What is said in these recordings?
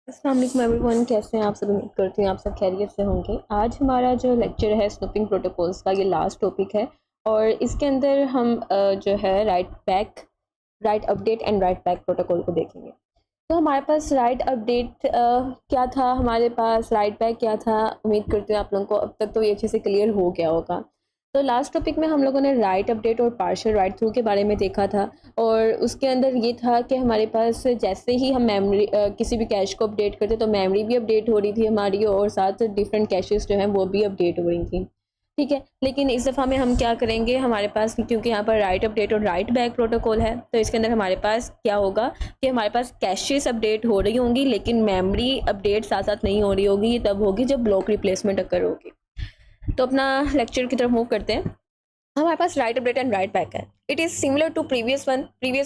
अस्सलाम वालेकुम एवरीवन, कैसे हैं आप सब। उम्मीद करती हूँ आप सब खैरियत से होंगे। आज हमारा जो लेक्चर है स्नूपिंग प्रोटोकॉल्स का, ये लास्ट टॉपिक है और इसके अंदर हम जो है right update and write back protocol को देखेंगे। तो हमारे पास राइट अपडेट क्या था, हमारे पास राइट बैक क्या था। उम्मीद करती हूँ आप लोगों को अब तक तो ये अच्छे से क्लियर हो गया होगा। तो लास्ट टॉपिक में हम लोगों ने राइट अपडेट और पार्शियल राइट थ्रू के बारे में देखा था और उसके अंदर ये था कि हमारे पास जैसे ही हम मेमोरी किसी भी कैश को अपडेट करते तो मेमोरी भी अपडेट हो रही थी हमारी और साथ डिफरेंट कैशेस जो हैं वो भी अपडेट हो रही थी। ठीक है, लेकिन इस दफ़ा में हम क्या करेंगे, हमारे पास क्योंकि यहाँ पर राइट अपडेट और राइट बैक प्रोटोकॉल है तो इसके अंदर हमारे पास क्या होगा कि हमारे पास कैशेस अपडेट हो रही होंगी लेकिन मेमोरी अपडेट साथ साथ नहीं हो रही होगी। तब होगी जब ब्लॉक रिप्लेसमेंट अकर होगी। तो अपना लेक्चर की तरफ मूव करते हैं। हमारे पास write update and write back है। It is similar to previous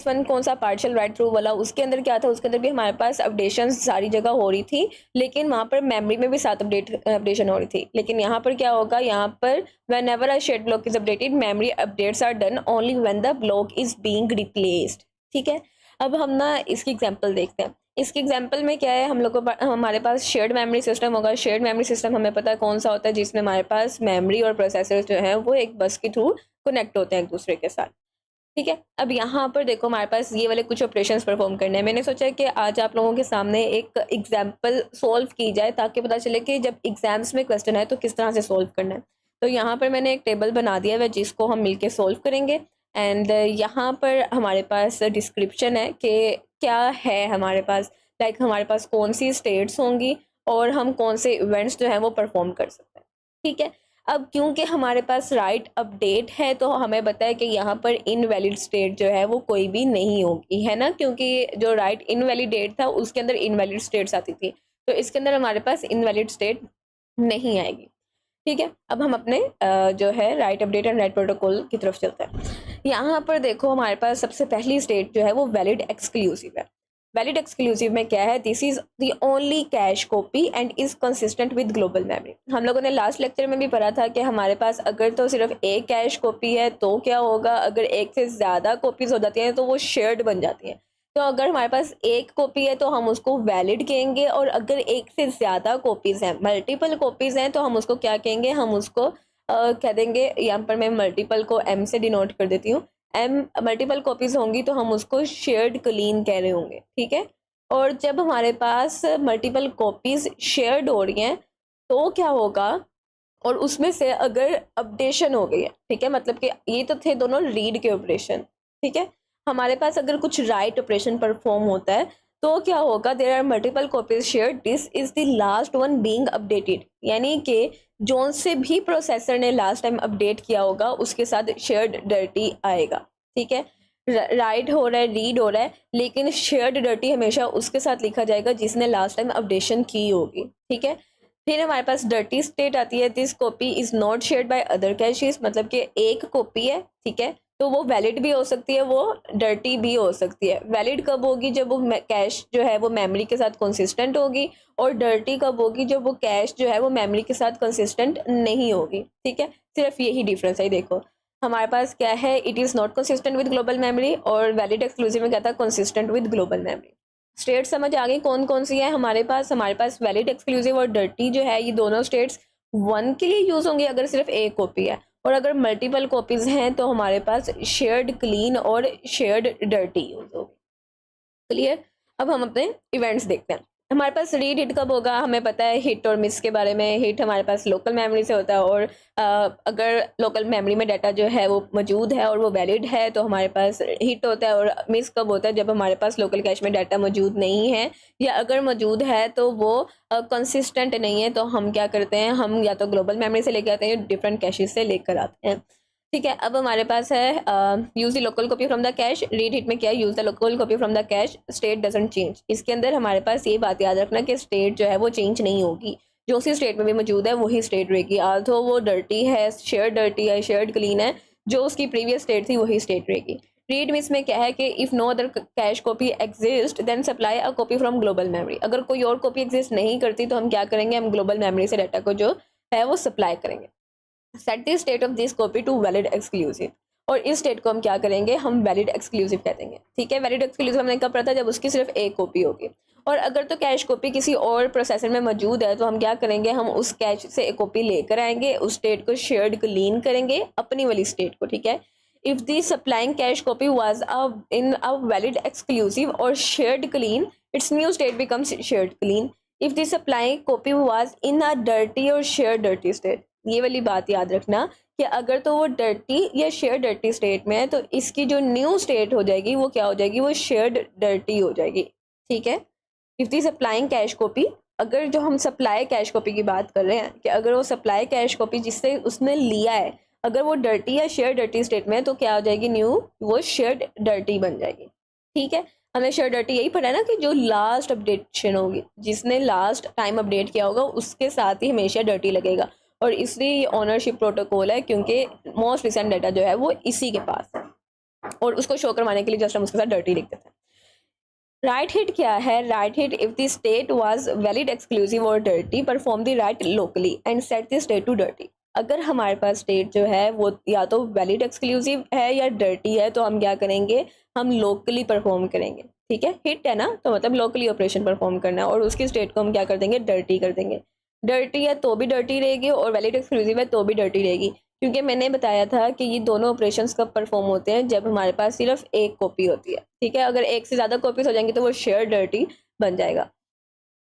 one कौन सा पार्शियल राइट थ्रू वाला, उसके अंदर क्या था, उसके अंदर भी हमारे पास अपडेशन सारी जगह हो रही थी लेकिन वहाँ पर मेमोरी में भी साथ अपडेशन हो रही थी। लेकिन यहाँ पर क्या होगा, यहाँ पर whenever a shared block is updated memory updates are done only when the block is being replaced. ठीक है, अब हम ना इसकी एग्जाम्पल देखते हैं। इसके एग्जाम्पल में क्या है, हम लोग को हमारे पास शेयर्ड मेमोरी सिस्टम होगा। शेयर्ड मेमोरी सिस्टम हमें पता है कौन सा होता है, जिसमें हमारे पास मेमोरी और प्रोसेसर जो है वो एक बस के थ्रू कनेक्ट होते हैं एक दूसरे के साथ। ठीक है, अब यहाँ पर देखो हमारे पास ये वाले कुछ ऑपरेशंस परफॉर्म करने हैं। मैंने सोचा कि आज आप लोगों के सामने एक एग्जाम्पल सोल्व की जाए ताकि पता चले कि जब एग्जाम्स में क्वेश्चन है तो किस तरह से सोल्व करना है। तो यहाँ पर मैंने एक टेबल बना दिया है जिसको हम मिलके सोल्व करेंगे। एंड यहाँ पर हमारे पास डिस्क्रिप्शन है कि क्या है हमारे पास, लाइक हमारे पास कौन सी स्टेट्स होंगी और हम कौन से इवेंट्स जो हैं वो परफॉर्म कर सकते हैं। ठीक है, अब क्योंकि हमारे पास राइट अपडेट है तो हमें पता है कि यहाँ पर इनवैलिड स्टेट जो है वो कोई भी नहीं होगी, है ना, क्योंकि जो राइट इनवैलिडेट था उसके अंदर इनवैलिड स्टेट्स आती थी तो इसके अंदर हमारे पास इनवैलिड स्टेट नहीं आएगी। ठीक है, अब हम अपने जो है right update and right protocol की तरफ चलते हैं। यहाँ पर देखो हमारे पास सबसे पहली स्टेट जो है वो वैलिड एक्सक्लूसिव है। वैलिड एक्सक्लूसिव में क्या है, this is the only cash copy and is consistent with global memory. हम लोगों ने लास्ट लेक्चर में भी पढ़ा था कि हमारे पास अगर तो सिर्फ एक कैश कॉपी है तो क्या होगा, अगर एक से ज़्यादा कॉपीज हो जाती हैं तो वो शेयर्ड बन जाती हैं। तो अगर हमारे पास एक कॉपी है तो हम उसको वैलिड कहेंगे और अगर एक से ज़्यादा कॉपीज़ हैं, मल्टीपल कॉपीज़ हैं, तो हम उसको क्या कहेंगे, हम उसको कह देंगे, यहाँ पर मैं मल्टीपल को एम से डिनोट कर देती हूँ। एम मल्टीपल कॉपीज़ होंगी तो हम उसको शेयर्ड क्लीन कह रहे होंगे। ठीक है, और जब हमारे पास मल्टीपल कॉपीज़ शेयर्ड हो रही हैं तो क्या होगा, और उसमें से अगर अपडेशन हो गई है, ठीक है, मतलब कि ये तो थे दोनों रीड के ऑपरेशन। ठीक है, हमारे पास अगर कुछ राइट ऑपरेशन परफॉर्म होता है तो क्या होगा, there are multiple copies shared, this is the last one being updated, यानी कि जोन से भी प्रोसेसर ने लास्ट टाइम अपडेट किया होगा उसके साथ शेयर्ड डर्टी आएगा। ठीक है, राइट हो रहा है, रीड हो रहा है, लेकिन शेयर्ड डर्टी हमेशा उसके साथ लिखा जाएगा जिसने लास्ट टाइम अपडेशन की होगी। ठीक है, फिर हमारे पास डर्टी स्टेट आती है, this copy is not shared by other caches, मतलब कि एक कॉपी है, ठीक है, तो वो वैलिड भी हो सकती है, वो डर्टी भी हो सकती है। वैलिड कब होगी, जब वो कैश जो है वो मेमोरी के साथ कंसिस्टेंट होगी, और डर्टी कब होगी, जब वो कैश जो है वो मेमोरी के साथ कंसिस्टेंट नहीं होगी। ठीक है, सिर्फ यही डिफरेंस है। देखो हमारे पास क्या है, it is not consistent with global memory, और वैलिड एक्सक्लूसिव में क्या था, consistent with global memory. State समझ आ गई कौन कौन सी है हमारे पास वैलिड एक्सक्लूसिव और डर्टी जो है ये दोनों स्टेट्स वन के लिए यूज होंगे अगर सिर्फ एक कॉपी है, और अगर मल्टीपल कॉपीज हैं तो हमारे पास शेयर्ड क्लीन और शेयर्ड डर्टी यूज होगी। क्लियर, अब हम अपने इवेंट्स देखते हैं। हमारे पास रीड हिट कब होगा, हमें पता है हिट और मिस के बारे में। हिट हमारे पास लोकल मेमोरी से होता है, और अगर लोकल मेमोरी में डाटा जो है वो मौजूद है और वो वैलिड है तो हमारे पास हिट होता है। और मिस कब होता है, जब हमारे पास लोकल कैश में डाटा मौजूद नहीं है, या अगर मौजूद है तो वो कंसिस्टेंट नहीं है, तो हम क्या करते हैं, हम या तो ग्लोबल मेमोरी से लेकर आते हैं या डिफरेंट कैशेस से लेकर आते हैं। ठीक है, अब हमारे पास है use the local copy from the cash. Read hit में क्या है, use the local copy from the cash, state doesn't change. इसके अंदर हमारे पास ये बात याद रखना कि स्टेट जो है वो चेंज नहीं होगी, जो सी स्टेट में भी मौजूद है वही स्टेट रहेगी। आल्थो वो डर्टी है, शेयर्ड डर्टी है, शेयर्ड क्लीन है, जो उसकी प्रीवियस स्टेट थी वही स्टेट रहेगी। रीड मिस में क्या है कि if no other cache copy exist then supply a copy from global memory. अगर कोई और कॉपी एग्जिस्ट नहीं करती तो हम क्या करेंगे, हम ग्लोबल मेमोरी से डाटा को जो है वो सप्लाई करेंगे। Set the state of this copy to valid exclusive. और इस स्टेट को हम क्या करेंगे, हम वैलिड एक्सक्लूसिव कह देंगे। ठीक है, वैलिड एक्सक्लूसिव हमने कब पढ़ा था, जब उसकी सिर्फ एक कॉपी होगी। और अगर तो कैश कॉपी किसी और प्रोसेसर में मौजूद है तो हम क्या करेंगे, हम उस कैश से एक कॉपी लेकर आएंगे, उस स्टेट को शेयर्ड क्लीन करेंगे अपनी वाली स्टेट को। ठीक है, if the supplying cache copy was in a valid exclusive or shared clean, its new state becomes shared clean. If the supplying copy was in a dirty or shared dirty state, ये वाली बात याद रखना कि अगर तो वो dirty या शेयर डर्टी स्टेट में है तो इसकी जो न्यू स्टेट हो जाएगी वो क्या हो जाएगी, वो शेयर्ड डर्टी हो जाएगी। ठीक है, if the supplying cache copy, अगर जो हम सप्लाई कैश कॉपी की बात कर रहे हैं कि अगर वो सप्लाई कैश कॉपी जिससे उसने लिया है अगर वो डर्टी या शेयर डर्टी स्टेट में है तो क्या हो जाएगी, न्यू, वो शेयर्ड डर्टी बन जाएगी। ठीक है, हमने शेयर डर्टी यही पढ़ा है ना कि जो लास्ट अपडेशन होगी, जिसने लास्ट टाइम अपडेट किया होगा उसके साथ ही हमेशा डर्टी लगेगा। और इसलिए ये ऑनरशिप प्रोटोकॉल है क्योंकि मोस्ट रिसेंट डाटा जो है वो इसी के पास है और उसको शो करवाने के लिए जस्ट हम उसके साथ डर्टी लिख देते हैं। राइट हिट क्या है, write hit if the state was valid exclusive or dirty perform the write locally and set the state to dirty. अगर हमारे पास स्टेट जो है वो या तो वैलिड एक्सक्लूसिव है या डर्टी है तो हम क्या करेंगे, हम लोकली परफॉर्म करेंगे। ठीक है, हिट है ना तो मतलब लोकली ऑपरेशन परफॉर्म करना है और उसकी स्टेट को हम क्या कर देंगे, डर्टी कर देंगे। डर्टी है तो भी डर्टी रहेगी और वैलिड एक्सक्लूसिव है तो भी डर्टी रहेगी, क्योंकि मैंने बताया था कि ये दोनों ऑपरेशंस कब परफॉर्म होते हैं, जब हमारे पास सिर्फ एक कॉपी होती है। ठीक है, अगर एक से ज़्यादा कॉपीज हो जाएंगी तो वो शेयर डर्टी बन जाएगा।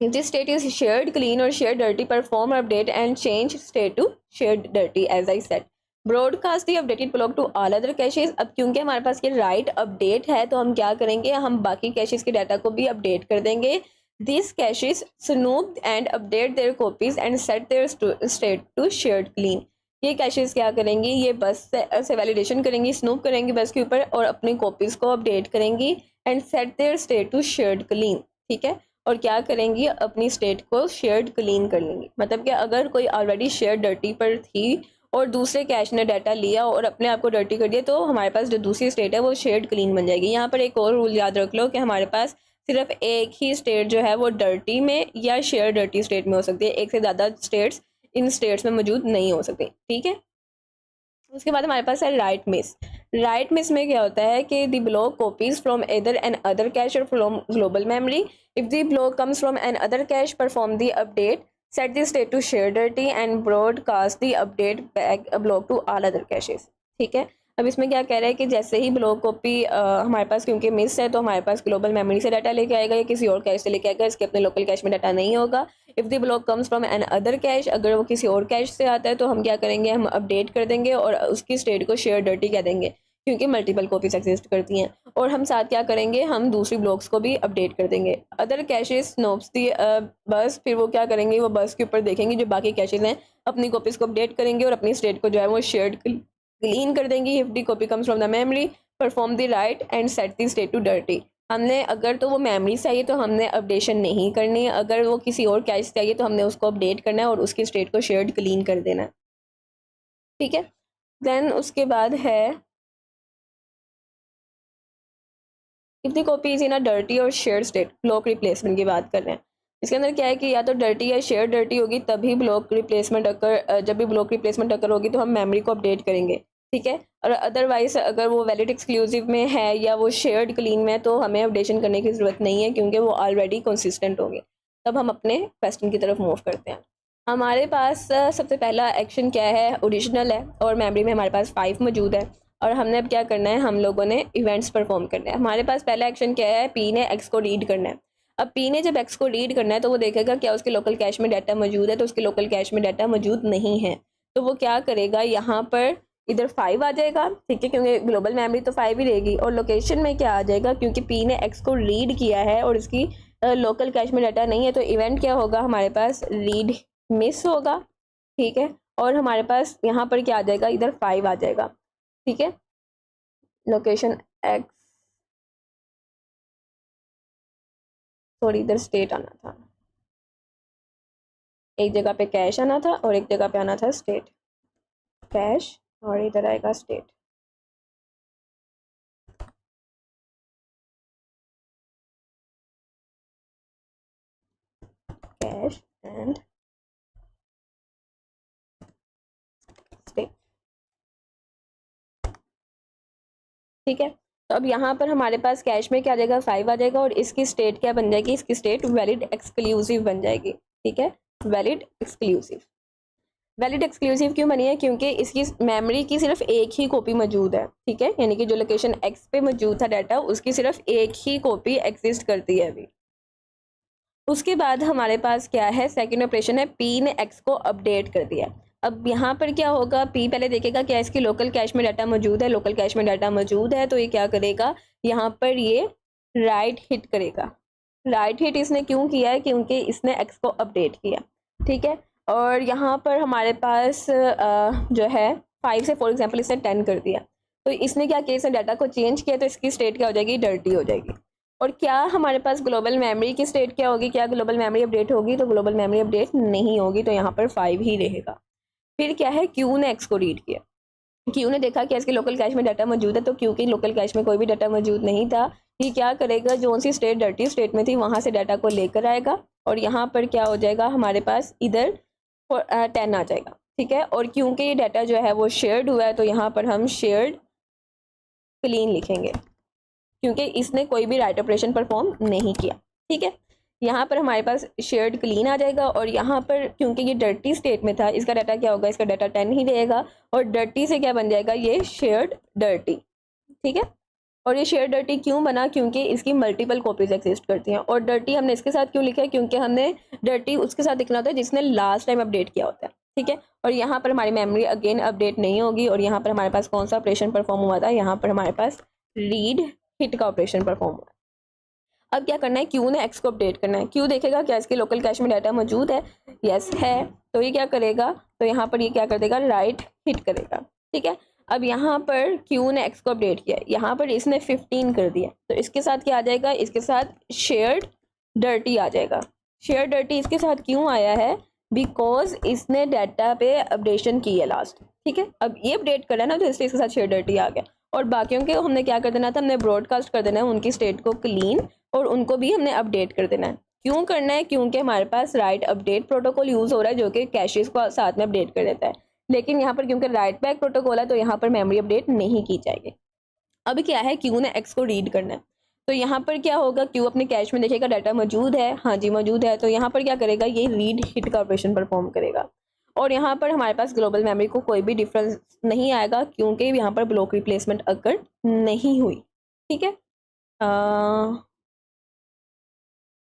If the state is shared clean or shared dirty, perform update and change state to shared dirty as I said. Broadcast the updated block to all other caches. अब क्योंकि हमारे पास ये राइट अपडेट है तो हम क्या करेंगे, हम बाकी कैशेस के डाटा को भी अपडेट कर देंगे। These caches snoop and update their copies and set their state to shared clean. ये कैशेस क्या करेंगी, ये बस से वैलिडेशन करेंगी, स्नूप करेंगी बस के ऊपर और अपनी कॉपीज को अपडेट करेंगी and set their state to shared clean. ठीक है, और क्या करेंगी, अपनी स्टेट को शेयर्ड क्लीन कर लेंगी। मतलब कि अगर कोई ऑलरेडी शेयर्ड डर्टी पर थी और दूसरे कैश ने डाटा लिया और अपने आप को डर्टी कर दिया तो हमारे पास जो दूसरी स्टेट है वो शेयर्ड क्लीन बन जाएगी। यहाँ पर एक और रूल याद रख लो कि हमारे पास सिर्फ एक ही स्टेट जो है वो डर्टी में या शेयर डर्टी स्टेट में हो सकती है, एक से ज़्यादा स्टेट्स इन स्टेट्स में मौजूद नहीं हो सकती। ठीक है, उसके बाद हमारे पास है राइट मिस। राइट मिस में क्या होता है कि the block copies from either an other cache or from global memory. If the block comes from N other cache perform the update, set the state to share dirty and broadcast the update back block to all other caches. ठीक है, अब इसमें क्या कह रहा है कि जैसे ही ब्लॉक कॉपी हमारे पास क्योंकि मिस है तो हमारे पास ग्लोबल मेमोरी से डाटा लेके आएगा या किसी और कैश से लेके आएगा, इसके अपने लोकल कैश में डाटा नहीं होगा। If the block comes from N other cache, अगर वो किसी और कैश से आता है तो हम क्या करेंगे, हम अपडेट कर देंगे और उसकी स्टेट को शेयर डर्टी कह देंगे क्योंकि मल्टीपल कॉपीज एग्जिस्ट करती हैं। और हम साथ क्या करेंगे, हम दूसरी ब्लॉक्स को भी अपडेट कर देंगे। अदर कैशेस नोब्स दी बस, फिर वो क्या करेंगे, वो बस के ऊपर देखेंगे जो बाकी कैशेज हैं, अपनी कॉपीज़ को अपडेट करेंगे और अपनी स्टेट को जो है वो शेयर्ड क्लीन कर देंगी। If the copy comes from the memory perform the write and set the state to dirty. हमने अगर तो वो मेमोरी से आई तो हमने अपडेशन नहीं करनी है, अगर वो किसी और कैश से आई तो हमने उसको अपडेट करना है और उसकी स्टेट को शेयर्ड क्लीन कर देना है। ठीक है, देन उसके बाद है if the copy is in a dirty और शेयर स्टेट, ब्लॉक रिप्लेसमेंट की बात कर रहे हैं। इसके अंदर क्या है कि या तो डर्टी या शेयर डर्टी होगी तभी ब्लॉक रिप्लेसमेंट अगर जब भी ब्लॉक रिप्लेसमेंट अगर होगी तो हम मेमोरी को अपडेट करेंगे। ठीक है, और अदरवाइज अगर वो वैलिड एक्सक्लूसिव में है या वो शेयर्ड क्लीन में तो हमें अपडेशन करने की ज़रूरत नहीं है क्योंकि वो ऑलरेडी कंसिस्टेंट होंगे। तब हम अपने क्वेश्चन की तरफ मूव करते हैं। हमारे पास सबसे पहला एक्शन क्या है, ओरिजिनल है और मेमोरी में हमारे पास 5 मौजूद है और हमने अब क्या करना है, हम लोगों ने इवेंट्स परफॉर्म करने हैं। हमारे पास पहला एक्शन क्या है, पी ने एक्स को रीड करना है। अब पी ने जब एक्स को रीड करना है तो वो देखेगा क्या उसके लोकल कैश में डाटा मौजूद है, तो उसके लोकल कैश में डाटा मौजूद नहीं है तो वो क्या करेगा, यहाँ पर इधर 5 आ जाएगा। ठीक है, क्योंकि ग्लोबल मेमोरी तो 5 ही रहेगी और लोकेशन में क्या आ जाएगा, क्योंकि पी ने एक्स को रीड किया है और इसकी लोकल कैश में डाटा नहीं है तो इवेंट क्या होगा, हमारे पास रीड मिस होगा। ठीक है, और हमारे पास यहाँ पर क्या आ जाएगा, इधर 5 आ जाएगा। ठीक है, लोकेशन एक्स, सॉरी इधर स्टेट आना था, एक जगह पे कैश आना था और एक जगह पे आना था स्टेट। कैश और इधर आएगा स्टेट। Cash and state. ठीक है। तो अब यहाँ पर हमारे पास कैश में क्या आ जाएगा, 5 आ जाएगा और इसकी स्टेट क्या बन जाएगी, इसकी स्टेट वैलिड एक्सक्लूसिव बन जाएगी। ठीक है, वैलिड एक्सक्लूसिव। वैलिड एक्सक्लूसिव क्यों बनी है, क्योंकि इसकी मेमोरी की सिर्फ एक ही कॉपी मौजूद है। ठीक है, यानी कि जो लोकेशन एक्स पे मौजूद था डाटा, उसकी सिर्फ एक ही कॉपी एग्जिस्ट करती है अभी। उसके बाद हमारे पास क्या है, सेकंड ऑपरेशन है, पी ने एक्स को अपडेट कर दिया। अब यहाँ पर क्या होगा, पी पहले देखेगा क्या इसकी लोकल कैश में डाटा मौजूद है, लोकल कैश में डाटा मौजूद है, तो ये क्या करेगा, यहाँ पर ये राइट हिट करेगा। राइट हिट इसने क्यों किया है, क्योंकि इसने एक्स को अपडेट किया। ठीक है, और यहाँ पर हमारे पास जो है 5 से फॉर एग्जाम्पल इसने 10 कर दिया, तो इसने क्या किया, इसने डाटा को चेंज किया, तो इसकी स्टेट क्या हो जाएगी, डर्टी हो जाएगी। और क्या हमारे पास ग्लोबल मेमोरी की स्टेट क्या होगी, क्या ग्लोबल मेमोरी अपडेट होगी, तो ग्लोबल मेमोरी अपडेट नहीं होगी, तो यहाँ पर 5 ही रहेगा। फिर क्या है, क्यू ने एक्स को रीड किया। क्यू ने देखा कि इसके लोकल कैश में डाटा मौजूद है, तो क्यू के लोकल कैश में कोई भी डाटा मौजूद नहीं था, ये क्या करेगा, जो सी स्टेट डर्टी स्टेट में थी वहाँ से डाटा को लेकर आएगा और यहाँ पर क्या हो जाएगा, हमारे पास इधर 10 आ जाएगा। ठीक है, और क्योंकि ये डाटा जो है वो शेयर्ड हुआ है, तो यहाँ पर हम शेयर्ड क्लीन लिखेंगे, क्योंकि इसने कोई भी राइट ऑपरेशन परफॉर्म नहीं किया। ठीक है, यहाँ पर हमारे पास शेयर्ड क्लीन आ जाएगा और यहाँ पर क्योंकि ये डर्टी स्टेट में था, इसका डाटा क्या होगा, इसका डाटा 10 ही रहेगा और डर्टी से क्या बन जाएगा, ये शेयर्ड डर्टी। ठीक है, और ये शेयर्ड डर्टी क्यों बना, क्योंकि इसकी मल्टीपल कॉपीज एग्जिस्ट करती हैं। और डर्टी हमने इसके साथ क्यों लिखा है, क्योंकि हमने डर्टी उसके साथ लिखना होता है जिसने लास्ट टाइम अपडेट किया होता है। ठीक है, और यहाँ पर हमारी मेमोरी अगेन अपडेट नहीं होगी और यहाँ पर हमारे पास कौन सा ऑपरेशन परफॉर्म हुआ था, यहाँ पर हमारे पास रीड हिट का ऑपरेशन परफॉर्म हुआ। अब क्या करना है, क्यू ने एक्स को अपडेट करना है। क्यू देखेगा क्या इसके लोकल कैश में डाटा मौजूद है, यस है, तो ये क्या करेगा, तो यहाँ पर ये क्या कर देगा, राइट हिट करेगा। ठीक है, अब यहाँ पर क्यू ने एक्स को अपडेट किया, यहाँ पर इसने 15 कर दिया, तो इसके साथ क्या आ जाएगा, इसके साथ शेयर्ड डर्टी आ जाएगा। शेयर्ड डर्टी इसके साथ क्यों आया है, बिकॉज इसने डाटा पे अपडेशन की है लास्ट। ठीक है, अब ये अपडेट करा ना, तो इसलिए इसके साथ शेयर्ड डर्टी आ गया। और बाकियों के हमने क्या कर देना था, हमने ब्रॉडकास्ट कर देना है उनकी स्टेट को क्लीन और उनको भी हमने अपडेट कर देना है। क्यों करना है, क्योंकि हमारे पास राइट अपडेट प्रोटोकॉल यूज़ हो रहा है जो कि कैशेस को साथ में अपडेट कर देता है, लेकिन यहाँ पर क्योंकि राइट बैक प्रोटोकॉल है तो यहाँ पर मेमोरी अपडेट नहीं की जाएगी। अब क्या है, क्यू ने एक्स को रीड करना है, तो यहाँ पर क्या होगा, क्यू अपने कैश में देखेगा डाटा मौजूद है, हाँ जी मौजूद है, तो यहाँ पर क्या करेगा, ये रीड हिट का ऑपरेशन परफॉर्म करेगा और यहाँ पर हमारे पास ग्लोबल मेमोरी को कोई भी डिफरेंस नहीं आएगा क्योंकि यहाँ पर ब्लॉक रिप्लेसमेंट अगर नहीं हुई। ठीक है,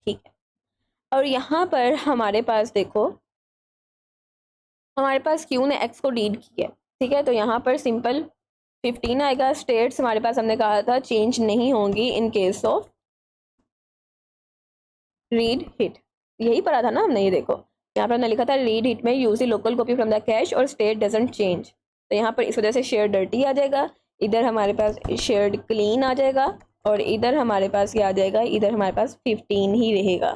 ठीक है, और यहाँ पर हमारे पास देखो, हमारे पास क्यू ने एक्स को रीड किया। ठीक है, तो यहाँ पर सिंपल 15 आएगा। स्टेट्स हमारे पास हमने कहा था चेंज नहीं होंगी in case of read hit, यही पढ़ा था ना हमने, ये देखो यहाँ पर हमने लिखा था रीड हिट में use the local copy from the cash और स्टेट डजंट चेंज, तो यहाँ पर इस वजह से शेयर डर्टी आ जाएगा, इधर हमारे पास शेयर्ड क्लीन आ जाएगा और इधर हमारे पास क्या आ जाएगा, इधर हमारे पास 15 ही रहेगा।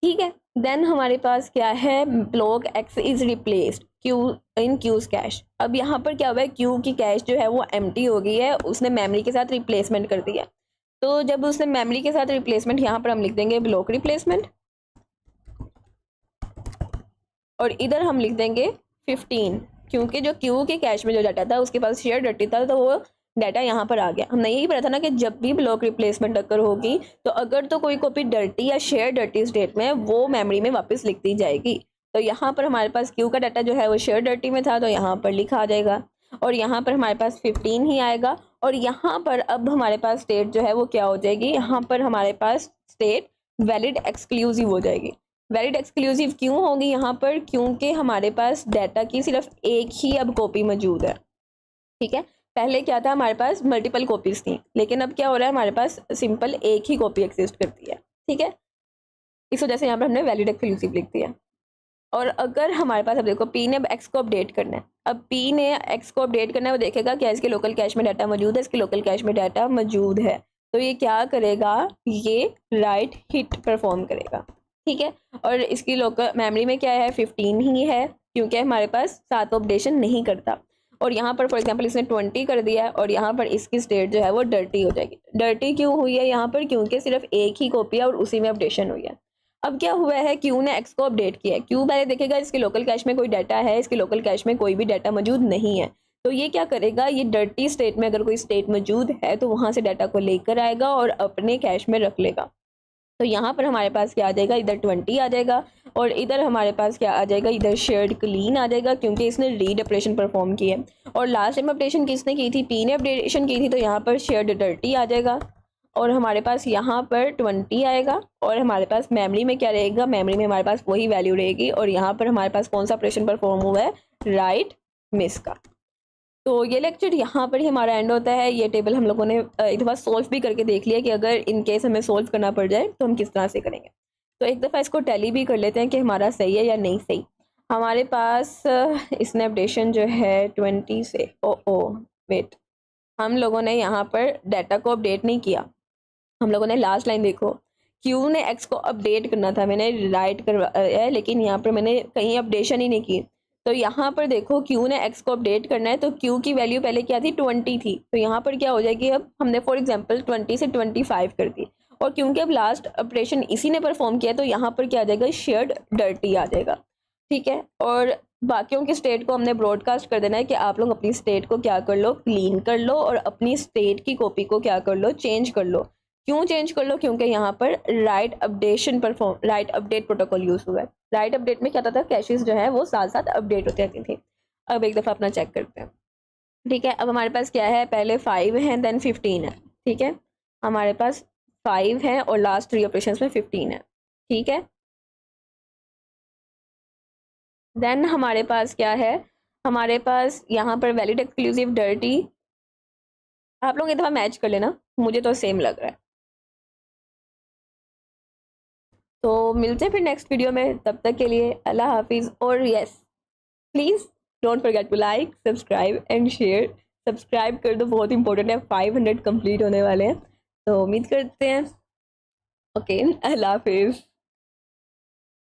ठीक है, देन हमारे पास क्या है, block X is replaced Q in Q's cache. अब यहाँ पर क्या हुआ है, क्यू की कैश जो है वो एम्प्टी हो गई है, उसने मेमोरी के साथ रिप्लेसमेंट कर दिया। तो जब उसने मेमोरी के साथ रिप्लेसमेंट, यहाँ पर हम लिख देंगे ब्लॉक रिप्लेसमेंट और इधर हम लिख देंगे 15, क्योंकि जो क्यू के कैश में जो डाटा था उसके पास शेयर डर्टी था, तो वो डाटा यहाँ पर आ गया। हमने यही पढ़ा था ना कि जब भी ब्लॉक रिप्लेसमेंट अगर होगी तो अगर तो कोई कॉपी डर्टी या शेयर डर्टी स्टेट में, वो मेमोरी में वापस लिख दी जाएगी। तो यहाँ पर हमारे पास क्यू का डाटा जो है वो शेयर डर्टी में था, तो यहाँ पर लिखा आ जाएगा और यहाँ पर हमारे पास 15 ही आएगा और यहाँ पर अब हमारे पास स्टेट जो है वो क्या हो जाएगी, यहाँ पर हमारे पास स्टेट वैलिड एक्सक्लूसिव हो जाएगी। वैलिड एक्सक्लूसिव क्यों होगी यहाँ पर, क्योंकि हमारे पास डाटा की सिर्फ एक ही अब कॉपी मौजूद है। ठीक है, पहले क्या था, हमारे पास मल्टीपल कॉपीज थी, लेकिन अब क्या हो रहा है, हमारे पास सिंपल एक ही कॉपी एग्जिस्ट करती है। ठीक है, इस वजह से यहाँ पर हमने वैलिड एक्सक्लूसिव लिख दिया। और अगर हमारे पास, अब देखो पी ने अब एक्स को अपडेट करना है, अब पी ने एक्स को अपडेट करना है, वो देखेगा क्या इसके लोकल कैश में डाटा मौजूद है, इसके लोकल कैश में डाटा मौजूद है, तो ये क्या करेगा, ये राइट हिट परफॉर्म करेगा। ठीक है, और इसकी लोकल मेमोरी में क्या है, 15 ही है, क्योंकि हमारे पास सात अपडेशन नहीं करता। और यहाँ पर फॉर एग्जांपल इसने 20 कर दिया है और यहाँ पर इसकी स्टेट जो है वो डर्टी हो जाएगी। डर्टी क्यों हुई है यहाँ पर, क्योंकि सिर्फ एक ही कॉपी है और उसी में अपडेशन हुई है। अब क्या हुआ है, क्यू ने एक्स को अपडेट किया है। क्यू पहले देखेगा इसके लोकल कैश में कोई डाटा है, इसके लोकल कैश में कोई भी डाटा मौजूद नहीं है, तो ये क्या करेगा, ये डर्टी स्टेट में अगर कोई स्टेट मौजूद है तो वहाँ से डाटा को लेकर आएगा और अपने कैश में रख लेगा। तो यहाँ पर हमारे पास क्या आ जाएगा, इधर 20 आ जाएगा और इधर हमारे पास क्या आ जाएगा, इधर शेयर्ड क्लीन आ जाएगा क्योंकि इसने रीड ऑपरेशन परफॉर्म की है। और लास्ट टाइम अपडेशन किसने की थी, पी ने अपडेशन की थी, तो यहाँ पर शेयर्ड डर्टी आ जाएगा और हमारे पास यहाँ पर 20 आएगा और हमारे पास मेमोरी में क्या रहेगा, मेमोरी में हमारे पास वही वैल्यू रहेगी और यहाँ पर हमारे पास कौन सा ऑपरेशन परफॉर्म हुआ है, राइट मिस का। तो ये लेक्चर यहाँ पर ही हमारा एंड होता है। ये टेबल हम लोगों ने एक दफ़ा सोल्व भी करके देख लिया कि अगर इन केस हमें सोल्व करना पड़ जाए तो हम किस तरह से करेंगे। तो एक दफ़ा इसको टैली भी कर लेते हैं कि हमारा सही है या नहीं सही। हमारे पास इसने अपडेशन जो है 20 से ओ वेट, हम लोगों ने यहाँ पर डाटा को अपडेट नहीं किया। हम लोगों ने लास्ट लाइन देखो, क्यू ने एक्स को अपडेट करना था, मैंने राइट करवाया लेकिन यहाँ पर मैंने कहीं अपडेशन ही नहीं की। तो यहाँ पर देखो क्यू ने एक्स को अपडेट करना है तो क्यू की वैल्यू पहले क्या थी, 20 थी, तो यहाँ पर क्या हो जाएगी, अब हमने फॉर एग्जांपल 20 से 25 कर दी और क्योंकि अब लास्ट ऑपरेशन इसी ने परफॉर्म किया तो यहाँ पर क्या आ जाएगा, शेयर्ड डर्टी आ जाएगा। ठीक है, और बाकियों की स्टेट को हमने ब्रॉडकास्ट कर देना है कि आप लोग अपनी स्टेट को क्या कर लो, क्लीन कर लो और अपनी स्टेट की कॉपी को क्या कर लो, चेंज कर लो। क्यों चेंज कर लो, क्योंकि यहाँ पर राइट अपडेट प्रोटोकॉल यूज़ हुआ है। राइट अपडेट में क्या होता था, कैशेस जो है वो साथ साथ अपडेट होती रहती थी। अब एक दफ़ा अपना चेक करते हैं। ठीक है, अब हमारे पास क्या है, पहले 5 है देन 15 है। ठीक है, हमारे पास 5 है और लास्ट 3 ऑपरेशंस में 15 है। ठीक है, देन हमारे पास क्या है, हमारे पास यहाँ पर वैलिड एक्सक्लूसिव डर्टी, आप लोग एक दफ़ा मैच कर लेना, मुझे तो सेम लग रहा है। तो मिलते हैं फिर नेक्स्ट वीडियो में, तब तक के लिए अल्लाह हाफिज़। और yes, please don't forget to like, subscribe and share. Subscribe कर दो, बहुत इंपॉर्टेंट है, 500 कंप्लीट होने वाले हैं, तो उम्मीद करते हैं। ओके, अल्लाह हाफिज़।